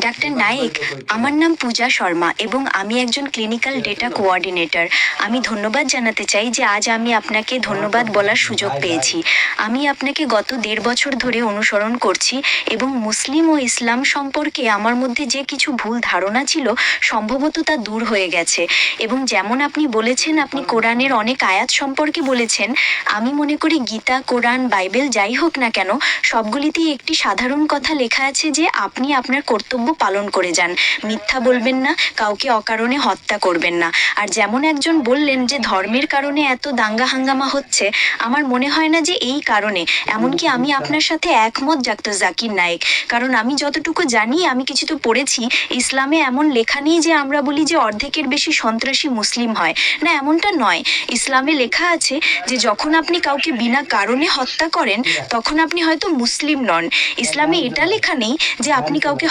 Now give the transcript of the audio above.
Doctor Naik, আমার নাম পূজা শর্মা এবং আমি একজন ক্লিনিক্যাল ডেটা কোঅর্ডিনেটর। আমি ধন্যবাদ জানাতে চাই যে আজ আমি আপনাকে ধন্যবাদ বলার সুযোগ পেয়েছি। আমি আপনাকে গত 1.5 বছর ধরে অনুসরণ করছি এবং মুসলিম ও ইসলাম সম্পর্কে আমার মধ্যে যে কিছু ভুল ধারণা ছিল সম্ভবত তা দূর হয়ে গেছে। এবং যেমন আপনি বলেছেন, আপনি কোরআনের অনেক আয়াত সম্পর্কে বলেছেন। আমি মনে করি গীতা, কোরআন, বাইবেল যাই হোক না কেন, সবগুলিতেই একটি সাধারণ কথা লেখা আছে যে আপনি আপনার কর্তব্য পালন করে যান, মিথ্যা বলবেন না, কাউকে অকারণে হত্যা করবেন না। আর যেমন একজন বললেন যে ধর্মের কারণে এত দাঙ্গা হাঙ্গামা হচ্ছে, আমার মনে হয় না যে এই কারণে। এমনকি আমি আপনার সাথে একমত ডাক্তার জাকির নায়েক, কারণ আমি যতটুকু জানি, আমি কিছু তো পড়েছি, ইসলামে এমন লেখা নেই যে আমরা বলি যে অর্ধেকের বেশি সন্ত্রাসী মুসলিম হয় না, এমনটা নয়। ইসলামে লেখা আছে যে যখন আপনি কাউকে বিনা কারণে হত্যা করেন তখন আপনি হয়তো মুসলিম নন। ইসলামে এটা লেখা নেই যে আপনি কাউকে